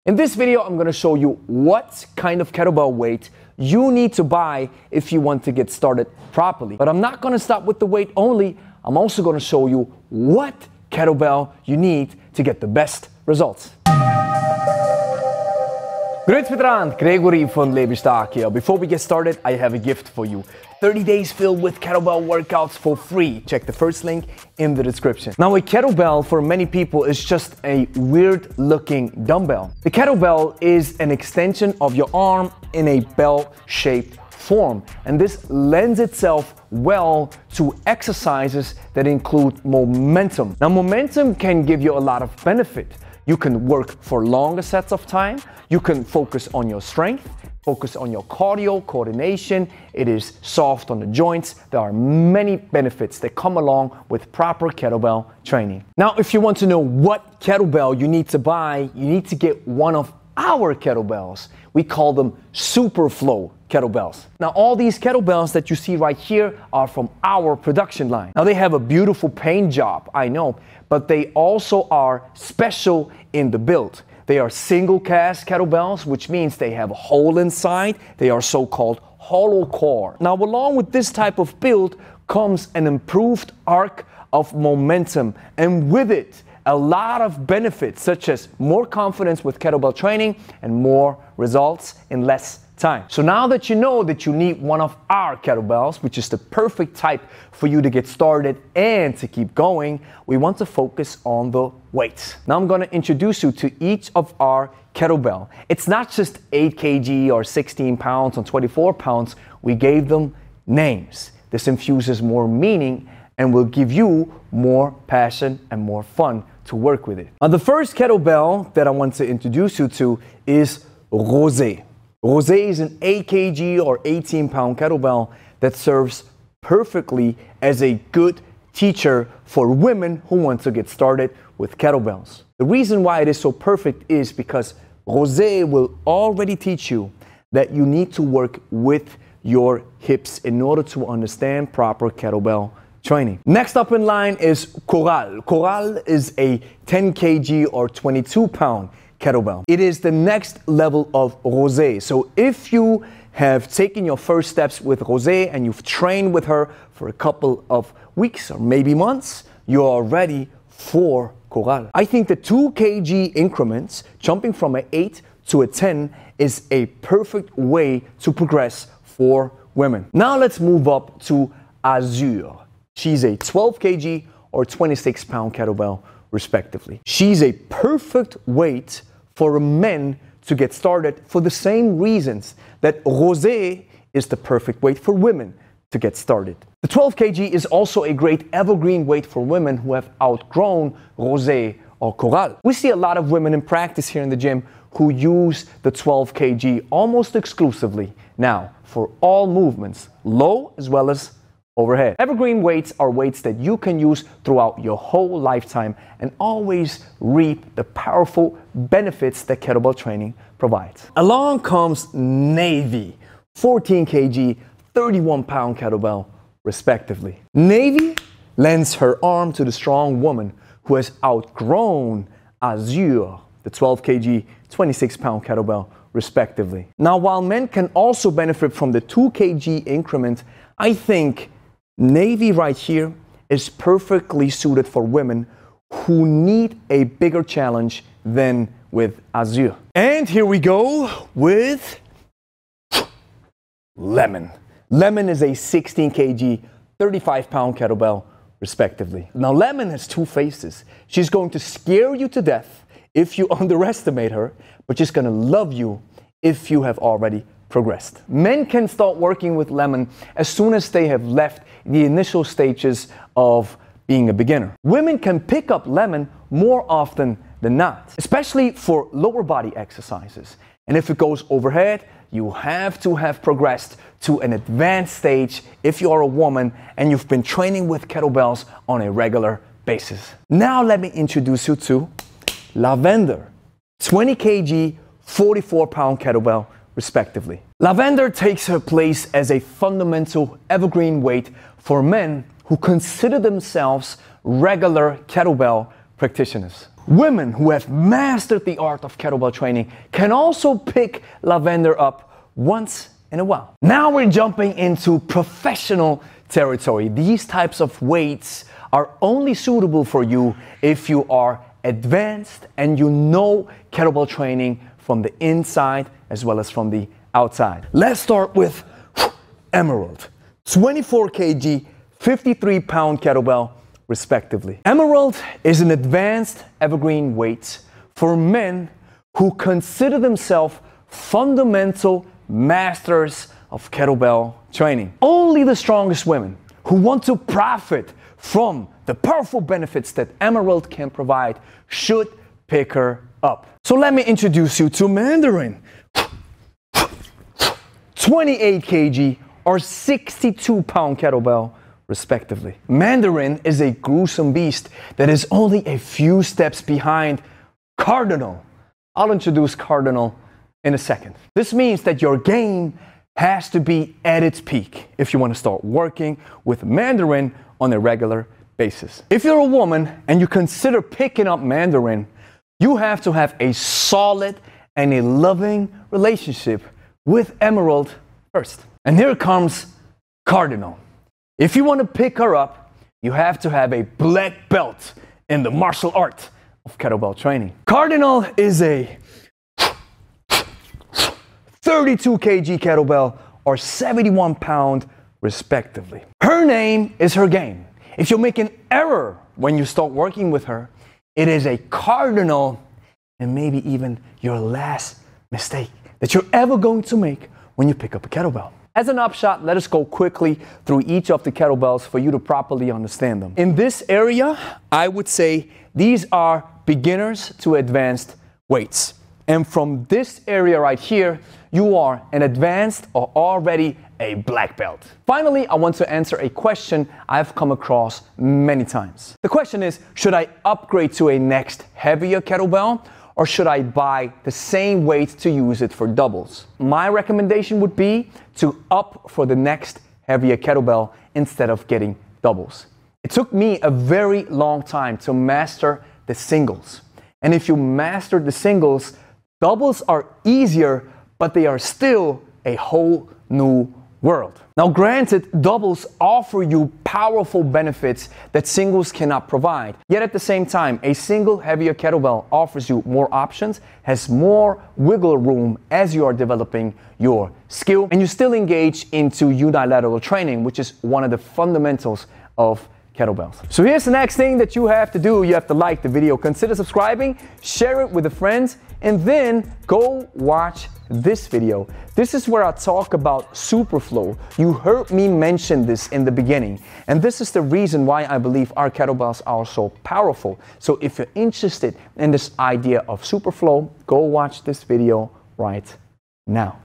In this video, I'm going to show you what kind of kettlebell weight you need to buy if you want to get started properly. But I'm not going to stop with the weight only. I'm also going to show you what kettlebell you need to get the best results. Grüezi miteinander, Gregory von Lebensstark here. Before we get started, I have a gift for you. 30 days filled with kettlebell workouts for free. Check the first link in the description. Now, a kettlebell for many people is just a weird looking dumbbell. The kettlebell is an extension of your arm in a bell-shaped form, and this lends itself well to exercises that include momentum. Now, momentum can give you a lot of benefit. You can work for longer sets of time. You can focus on your strength, focus on your cardio, coordination. It is soft on the joints. There are many benefits that come along with proper kettlebell training. Now, if you want to know what kettlebell you need to buy, you need to get one of our kettlebells. We call them Superflow kettlebells. Now, all these kettlebells that you see right here are from our production line. Now, they have a beautiful paint job, I know, but they also are special in the build. They are single cast kettlebells, which means they have a hole inside. They are so-called hollow core. Now, along with this type of build comes an improved arc of momentum, and with it, a lot of benefits such as more confidence with kettlebell training and more results in less time. So now that you know that you need one of our kettlebells, which is the perfect type for you to get started and to keep going, we want to focus on the weights. Now I'm going to introduce you to each of our kettlebell. It's not just 8 kg or 16 pounds or 24 pounds. We gave them names. This infuses more meaning and will give you more passion and more fun to work with it. Now, the first kettlebell that I want to introduce you to is Rosé. Rosé is an 8 kg or 18 pound kettlebell that serves perfectly as a good teacher for women who want to get started with kettlebells. The reason why it is so perfect is because Rosé will already teach you that you need to work with your hips in order to understand proper kettlebell training. Next up in line is Coral. Coral is a 10 kg or 22 pound kettlebell. It is the next level of Rosé. So if you have taken your first steps with Rosé and you've trained with her for a couple of weeks or maybe months, you are ready for Coral. I think the 2 kg increments, jumping from an 8 to a 10, is a perfect way to progress for women. Now let's move up to Azure. She's a 12 kg or 26 pound kettlebell, respectively. She's a perfect weight for men to get started for the same reasons that Rosé is the perfect weight for women to get started. The 12 kg is also a great evergreen weight for women who have outgrown Rosé or Coral. We see a lot of women in practice here in the gym who use the 12 kg almost exclusively now for all movements, low as well as overhead. Evergreen weights are weights that you can use throughout your whole lifetime and always reap the powerful benefits that kettlebell training provides. Along comes Navy, 14 kg, 31 pound kettlebell, respectively. Navy lends her arm to the strong woman who has outgrown Azure, the 12 kg, 26 pound kettlebell, respectively. Now, while men can also benefit from the 2 kg increment, I think Navy right here is perfectly suited for women who need a bigger challenge than with Azure. And here we go with Lemon. Lemon is a 16 kg, 35 pound kettlebell, respectively. Now, Lemon has two faces. She's going to scare you to death if you underestimate her, but she's going to love you if you have already progressed. Men can start working with Lemon as soon as they have left the initial stages of being a beginner. Women can pick up Lemon more often than not, especially for lower body exercises. And if it goes overhead, you have to have progressed to an advanced stage if you are a woman and you've been training with kettlebells on a regular basis. Now let me introduce you to Lavender, 20 kg, 44 pound kettlebell, respectively. Lavender takes her place as a fundamental evergreen weight for men who consider themselves regular kettlebell practitioners. Women who have mastered the art of kettlebell training can also pick lavender up once in a while. Now we're jumping into professional territory. These types of weights are only suitable for you if you are advanced and you know kettlebell training from the inside as well as from the outside. Let's start with Emerald. 24 kg, 53 pound kettlebell respectively. Emerald is an advanced evergreen weight for men who consider themselves fundamental masters of kettlebell training. Only the strongest women who want to profit from the powerful benefits that Emerald can provide should pick her up. So let me introduce you to Mandarin. 28 kg or 62 pound kettlebell respectively. Mandarin is a gruesome beast that is only a few steps behind Cardinal. I'll introduce Cardinal in a second. This means that your game has to be at its peak if you want to start working with Mandarin on a regular basis. If you're a woman and you consider picking up Mandarin, you have to have a solid and a loving relationship with Emerald first. And here comes Cardinal. If you want to pick her up, you have to have a black belt in the martial art of kettlebell training. Cardinal is a 32 kg kettlebell or 71 pound respectively. Her name is her game. If you make an error when you start working with her, it is a cardinal and maybe even your last mistake that you're ever going to make when you pick up a kettlebell. As an upshot, let us go quickly through each of the kettlebells for you to properly understand them. In this area, I would say these are beginners to advanced weights. And from this area right here, you are an advanced or already a black belt. Finally, I want to answer a question I've come across many times. The question is, should I upgrade to a next heavier kettlebell, or should I buy the same weight to use it for doubles? My recommendation would be to up for the next heavier kettlebell instead of getting doubles. It took me a very long time to master the singles. And if you master the singles, doubles are easier, but they are still a whole new world. Now granted, doubles offer you powerful benefits that singles cannot provide. Yet at the same time, a single heavier kettlebell offers you more options, has more wiggle room as you are developing your skill, and you still engage into unilateral training, which is one of the fundamentals of kettlebells. So here's the next thing that you have to do. You have to like the video, consider subscribing, share it with a friend, and then go watch this video. This is where I talk about Superflow. You heard me mention this in the beginning, and this is the reason why I believe our kettlebells are so powerful. So if you're interested in this idea of Superflow, go watch this video right now.